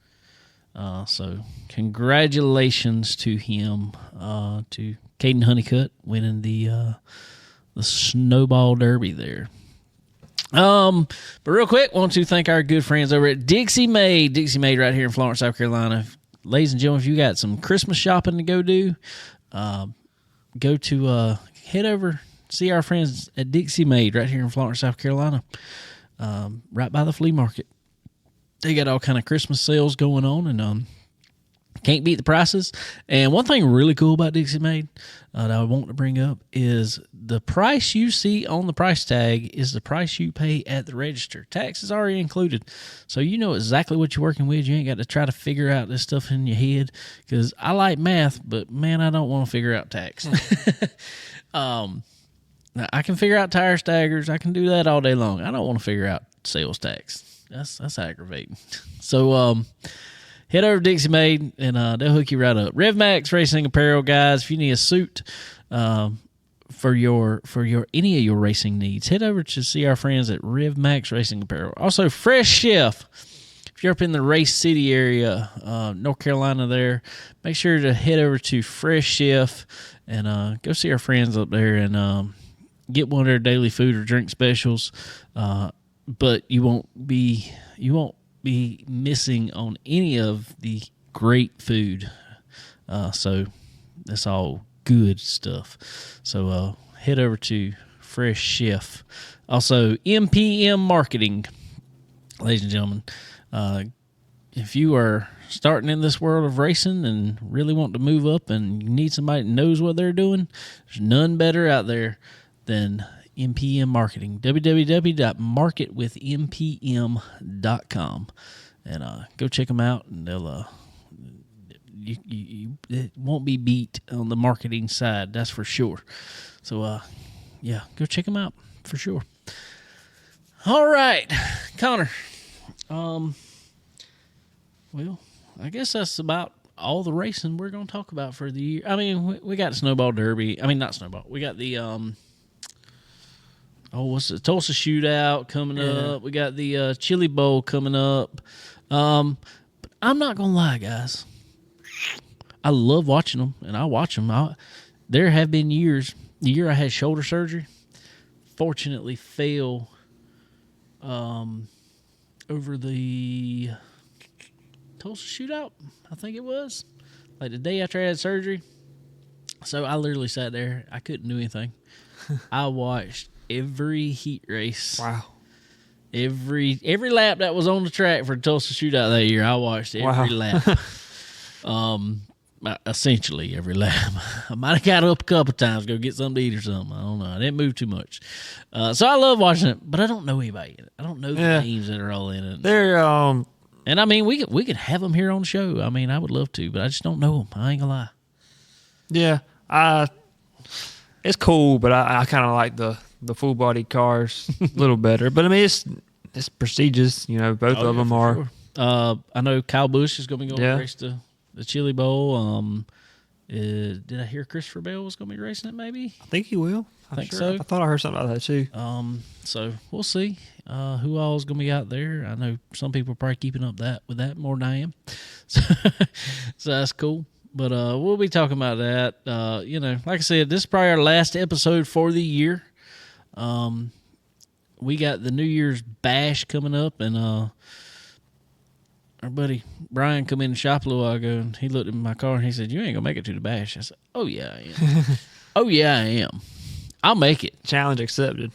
So congratulations to him, to Caden Honeycutt winning the Snowball Derby there. But real quick, want to thank our good friends over at Dixie Made. Dixie Made right here in Florence, South Carolina. Ladies and gentlemen, if you got some Christmas shopping to go do, head over, see our friends at Dixie Made right here in Florence, South Carolina, right by the flea market. They got all kind of Christmas sales going on, and can't beat the prices. And one thing really cool about Dixie Made that I want to bring up is the price you see on the price tag is the price you pay at the register. Tax is already included, so you know exactly what you're working with. You ain't got to try to figure out this stuff in your head, because I like math, but man, I don't want to figure out tax. Now I can figure out tire staggers. I can do that all day long. I don't want to figure out sales tax. That's aggravating. So head over to Dixie Made, and they'll hook you right up. RevMax Racing Apparel, guys. If you need a suit for your any of your racing needs, head over to see our friends at RevMax Racing Apparel. Also, Fresh Chef. If you're up in the Race City area, North Carolina, there, make sure to head over to Fresh Chef and go see our friends up there and get one of their daily food or drink specials. But you won't be missing on any of the great food. So that's all good stuff. So head over to Fresh Chef. Also, MPM Marketing. Ladies and gentlemen, if you are starting in this world of racing and really want to move up and you need somebody that knows what they're doing, there's none better out there than MPM Marketing. www.marketwithmpm.com, and go check them out, and they'll it won't be beat on the marketing side, that's for sure. So yeah, go check them out for sure. All right, Connor. Well, I guess that's about all the racing we're going to talk about for the year. I mean, we got the Snowball Derby. I mean, not Snowball. We got the what's the Tulsa Shootout coming up? We got the Chili Bowl coming up. But I'm not gonna lie, guys. I love watching them, and I watch them. There have been years. The year I had shoulder surgery, fortunately fell over the Tulsa Shootout, I think it was. Like the day after I had surgery. So I literally sat there. I couldn't do anything. I watched every heat race. Wow. Every lap that was on the track for the Tulsa Shootout that year, I watched every lap. Essentially every lap. I might have got up a couple times, go get something to eat or something. I don't know. I didn't move too much. So I love watching it, but I don't know anybody in it. I don't know the names that are all in it. They're and I mean, we could have them here on the show. I mean, I would love to, but I just don't know them. I ain't gonna lie. Yeah, it's cool, but I kind of like the full body cars a little better. But I mean, it's prestigious. You know, both of them are. Sure. I know Kyle Busch is going to be going to race the Chili Bowl. Did I hear Christopher Bell was going to be racing it? Maybe. I think he will. I think so. I thought I heard something about that too. So we'll see. who all is going to be out there. I know some people are probably keeping up with that more than I am. So, so that's cool. But we'll be talking about that. Like I said, this is probably our last episode for the year. We got the New Year's bash coming up, and our buddy Brian come in the shop a little while ago, and he looked at my car and he said, "You ain't gonna make it to the bash." I said, "Oh yeah, I am." "Oh yeah, I am. I'll make it. Challenge accepted.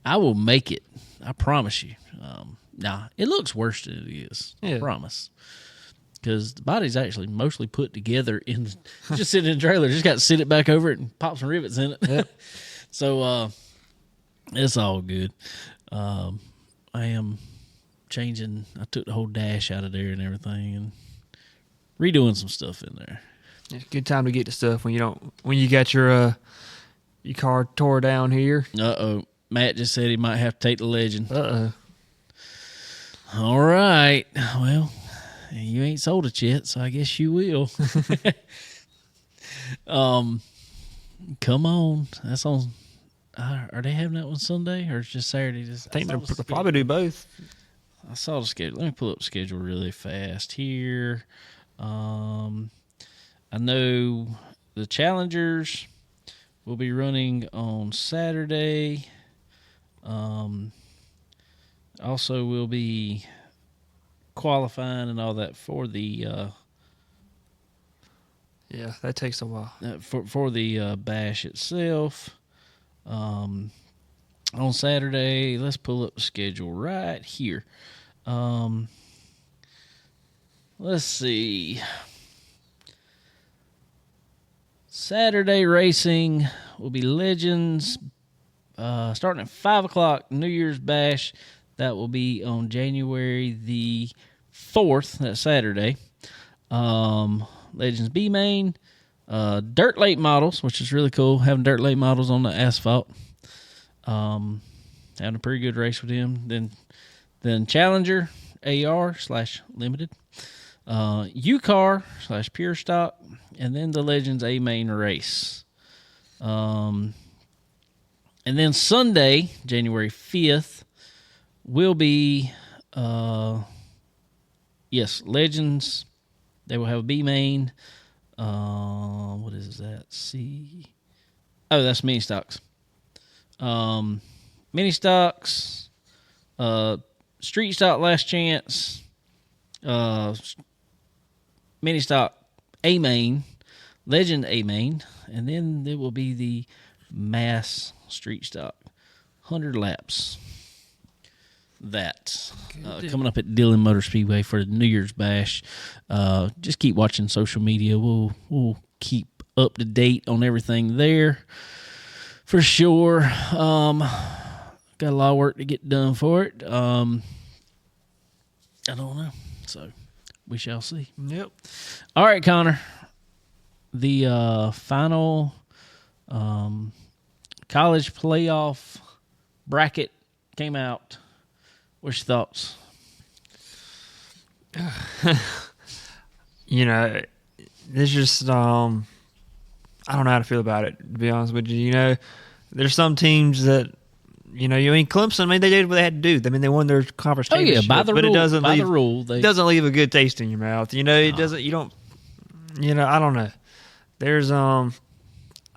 I will make it. I promise you." Nah, it looks worse than it is. Yeah. I promise. Because the body's actually mostly put together just sitting in the trailer. Just got to sit it back over it and pop some rivets in it. Yep. So it's all good. I am changing. I took the whole dash out of there and everything, and redoing some stuff in there. It's a good time to get to stuff when you got your car tore down here. Matt just said he might have to take the Legend. Uh-oh. All right. Well, you ain't sold it yet, so I guess you will. Come on. That's on. Are they having that one Sunday or it's just Saturday? I think they'll probably do both. I saw the schedule. Let me pull up the schedule really fast here. I know the Challengers will be running on Saturday. Also, we'll be qualifying and all that for the Yeah, that takes a while. for the bash itself. On Saturday, let's pull up the schedule right here. Let's see. Saturday racing will be Legends, starting at 5 o'clock. New Year's bash. That will be on January the 4th. That's Saturday. Legends B main. Dirt late models, which is really cool. Having dirt late models on the asphalt. Having a pretty good race with him. Then Challenger AR/limited. UCAR/pure stock. And then the Legends A main race. And then Sunday, January 5th, will be, Legends. They will have a B main. What is that? C. Oh, that's mini stocks. Mini stocks. Street stock last chance. Mini stock A main. Legend A main. And then there will be the mass street stock. 100 laps. That coming up at Dillon Motor Speedway for the New Year's bash. Just keep watching social media. We'll keep up to date on everything there for sure. Got a lot of work to get done for it. I don't know, so we shall see. Yep. All right, Connor. The final college playoff bracket came out. What's your thoughts? There's just I don't know how to feel about it, to be honest with you. There's some teams that Clemson, they did what they had to do. They won their conference championship. By the but rule, it doesn't by leave, the rule, it doesn't leave a good taste in your mouth. It doesn't. I don't know. There's I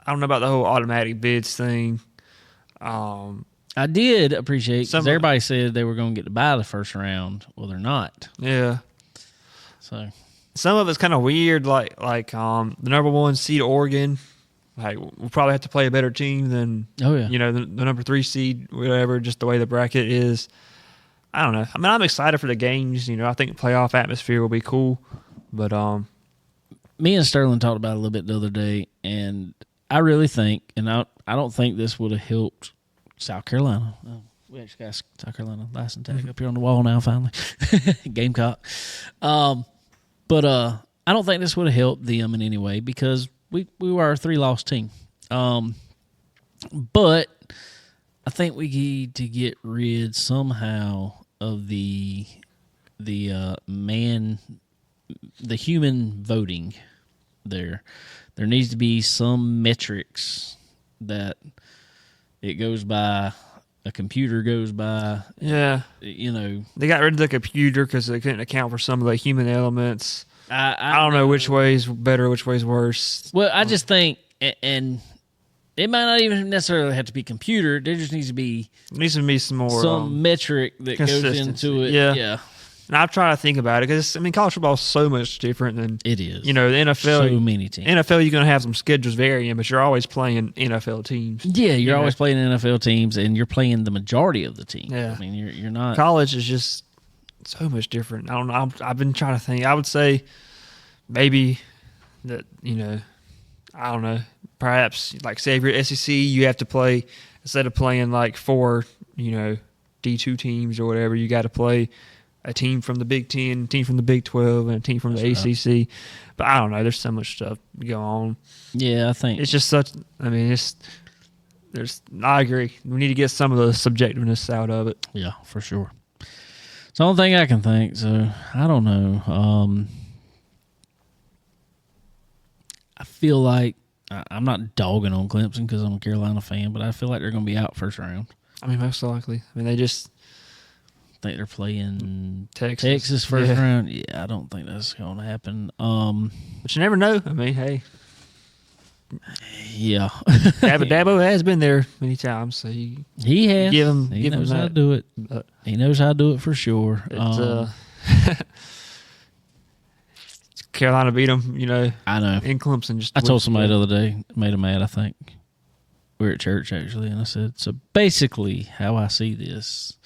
don't know about the whole automatic bids thing. I did appreciate because everybody said they were going to get to buy the first round. Well, they're not. Yeah. So some of it's kind of weird, like the number 1 seed Oregon. Like we'll probably have to play a better team than the number 3 seed, whatever. Just the way the bracket is. I don't know. I mean, I'm excited for the games. I think playoff atmosphere will be cool. But me and Sterling talked about it a little bit the other day, and I really think, and I don't think this would have helped South Carolina. We actually got South Carolina license tag up here on the wall now, finally. Gamecock. But I don't think this would have helped them in any way because we were a 3-loss team. But I think we need to get rid somehow of the human voting there. There needs to be some metrics that it goes by a computer goes by. Yeah. You know, They got rid of the computer because they couldn't account for some of the human elements. I don't know which way's better, which way's worse. Well, I just think, and it might not even necessarily have to be computer. There just needs to be some more some metric that goes consistency. into it. Yeah. And I've tried to think about it because college football is so much different than It is. the NFL. So many teams. NFL, you're going to have some schedules varying, but you're always playing NFL teams. Yeah, you're You always know? playing NFL teams, and you're playing the majority of the team. Yeah. I mean, you're not. College is just so much different. I don't know. I've been trying to think. I would say maybe that, I don't know. Perhaps, like, say if you're SEC, you have to play, instead of playing like 4, D2 teams or whatever, you got to play a team from the Big Ten, a team from the Big 12, and a team from the ACC. But I don't know. There's so much stuff going on. Yeah, I think It's just such. I agree. We need to get some of the subjectiveness out of it. Yeah, for sure. It's the only thing I can think. So I don't know. I feel like I'm not dogging on Clemson because I'm a Carolina fan, but I feel like they're going to be out first round. Most likely. They just Think they're playing Texas first round. Yeah, I don't think that's going to happen. But you never know. Hey, Yeah, Dabo has been there many times, so he has. He knows how to do it. He knows how to do it for sure. Carolina beat them, I know. in Clemson. Just I told somebody the other day, made him mad, I think. We were at church, actually, and I said, so basically how I see this,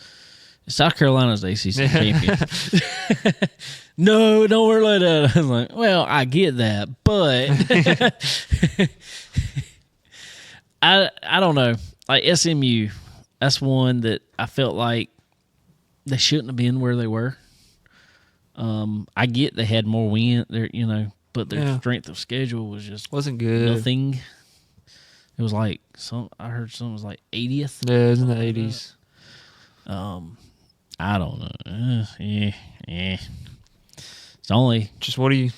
South Carolina's the ACC champion. No, don't worry like that. I was like, well, I get that, but I don't know. Like SMU, that's one that I felt like they shouldn't have been where they were. I get they had more win there, but their strength of schedule was just wasn't good. Nothing. It was like I heard something was like 80th. Yeah, it was in the 80s. I don't know. Yeah. It's only Just what do you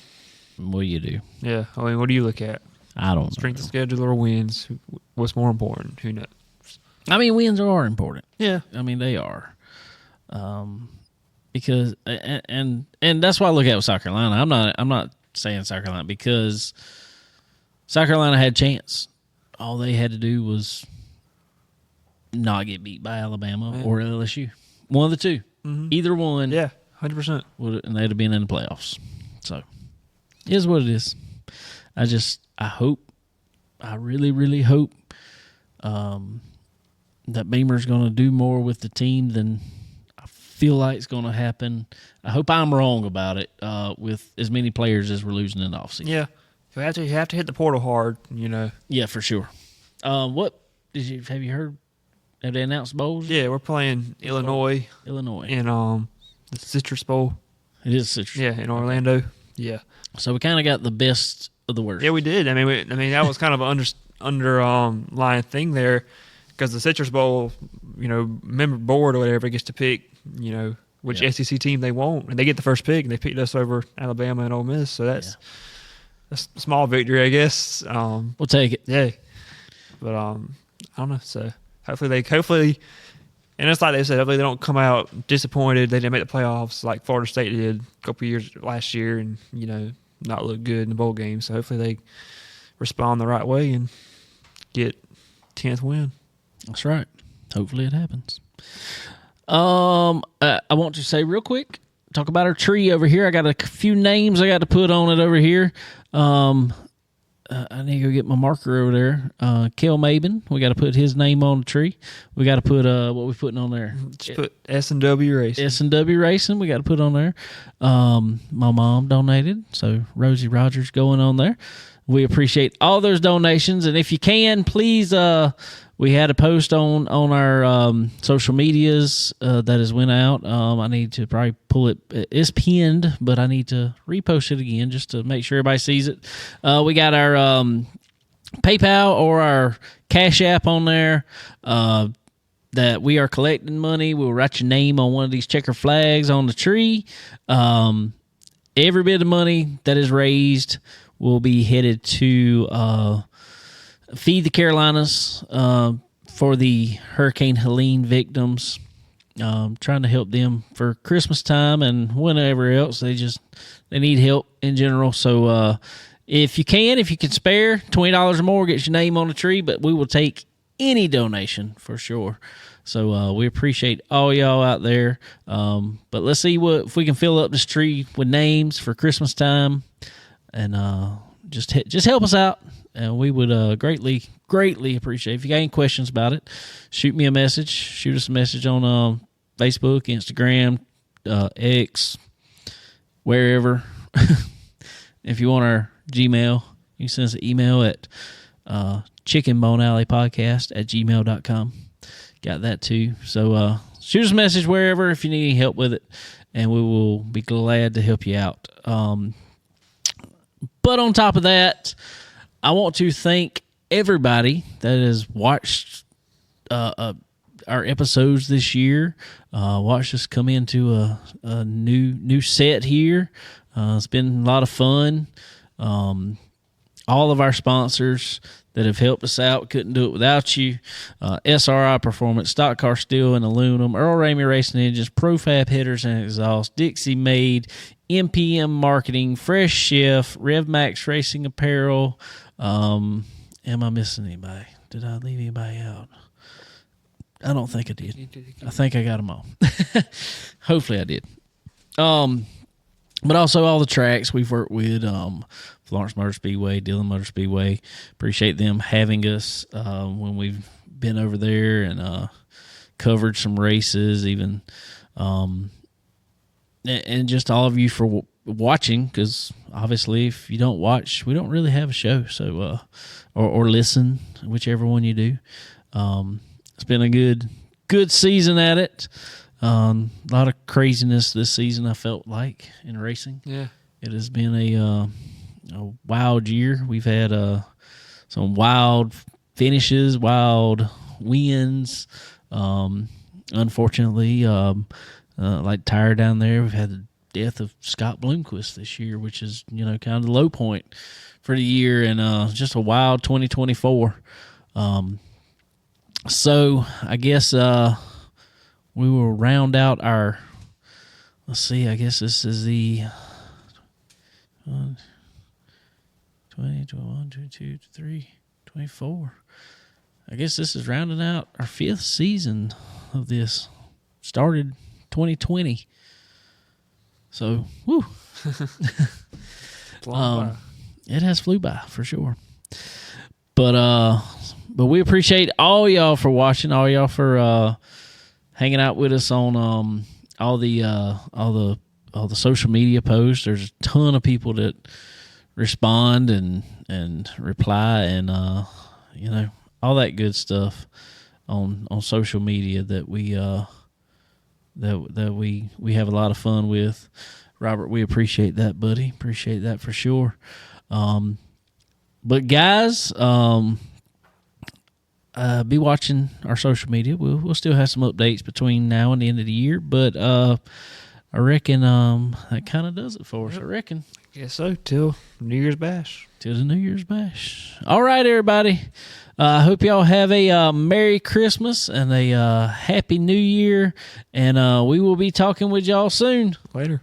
do? Yeah, what do you look at? I don't Strength know. of schedule or wins? What's more important? Who knows? I mean, wins are important. Yeah. I mean, they are. Because and that's why I look at with South Carolina. I'm not saying South Carolina because South Carolina had a chance. All they had to do was not get beat by Alabama or LSU. One of the two. Mm-hmm. Either one. Yeah, 100%. And they'd have been in the playoffs. So, it is what it is. I really, really hope that Beamer's going to do more with the team than I feel like it's going to happen. I hope I'm wrong about it with as many players as we're losing in the offseason. Yeah. You have to hit the portal hard, Yeah, for sure. What have you heard? Have they announced bowls? Yeah, we're playing Illinois in the Citrus Bowl. It is Citrus. Yeah, in Orlando. Yeah. So we kind of got the best of the worst. Yeah, we did. I mean, that was kind of an underlying thing there, because the Citrus Bowl, member board or whatever gets to pick, which SEC team they want, and they get the first pick, and they picked us over Alabama and Ole Miss. So that's a small victory, I guess. We'll take it. Yeah, but I don't know. So hopefully, and it's like they said, hopefully they don't come out disappointed. They didn't make the playoffs like Florida State did a couple years last year, and not look good in the bowl game. So hopefully they respond the right way and get 10th win. That's right. Hopefully it happens. I want to say real quick, talk about our tree over here. I got a few names I got to put on it over here. I need to go get my marker over there. Kel Maben, we got to put his name on the tree. We got to put what we putting on there. Just put S&W Racing. S&W Racing, we got to put on there. My mom donated, so Rosie Rogers going on there. We appreciate all those donations, and if you can, please. We had a post on our social medias that has went out. I need to probably pull it. It's pinned, but I need to repost it again just to make sure everybody sees it. We got our PayPal or our Cash App on there that we are collecting money. We'll write your name on one of these checker flags on the tree. Every bit of money that is raised will be headed to Feed the Carolinas for the Hurricane Helene victims. Trying to help them for Christmas time and whenever else. They need help in general. So if you can spare $20 or more, get your name on the tree, but we will take any donation for sure. So we appreciate all y'all out there. But let's see if we can fill up this tree with names for Christmas time, and just help us out. And we would greatly appreciate it. If you got any questions about it, shoot me a message. Shoot us a message on Facebook, Instagram, X, wherever. If you want our Gmail, you can send us an email at chickenbonealleypodcast@gmail.com. Got that too. So shoot us a message wherever if you need any help with it, and we will be glad to help you out. But on top of that, I want to thank everybody that has watched our episodes this year. Watched us come into a new set here. It's been a lot of fun. All of our sponsors that have helped us out, couldn't do it without you. SRI Performance, Stock Car Steel and Aluminum, Earl Ramey Racing Engines, Profab Headers and Exhaust, Dixie Made, MPM Marketing, Fresh Chef, RevMax Racing Apparel. Am I missing anybody? Did I leave anybody out? I don't think I did. I think I got them all. Hopefully I did. But also all the tracks we've worked with, Florence Motor Speedway, Dillon Motor Speedway. Appreciate them having us when we've been over there and covered some races, even, and just all of you for watching. Because obviously, if you don't watch, we don't really have a show. So, or listen, whichever one you do. It's been a good season at it. A lot of craziness this season, I felt like, in racing. Yeah. It has been a wild year. We've had some wild finishes, wild wins. Unfortunately, like Tyre down there, we've had the death of Scott Bloomquist this year, which is, kind of the low point for the year, and just a wild 2024. So I guess we will round out our, let's see, I guess this is the 20, 21, 22, 23, 24. I guess this is rounding out our 5th season of this. Started 2020. So, woo. It has flew by for sure. But we appreciate all y'all for watching, all y'all for hanging out with us on all the social media posts. There's a ton of people that respond and reply and all that good stuff on social media that we we have a lot of fun with. Robert, we appreciate that, buddy. Appreciate that for sure. But guys, be watching our social media. We'll still have some updates between now and the end of the year, but I reckon that kind of does it for us. I reckon. Guess so. Till New Year's Bash. Till the New Year's Bash. All right, everybody. I hope y'all have a Merry Christmas and a Happy New Year, and we will be talking with y'all soon. Later.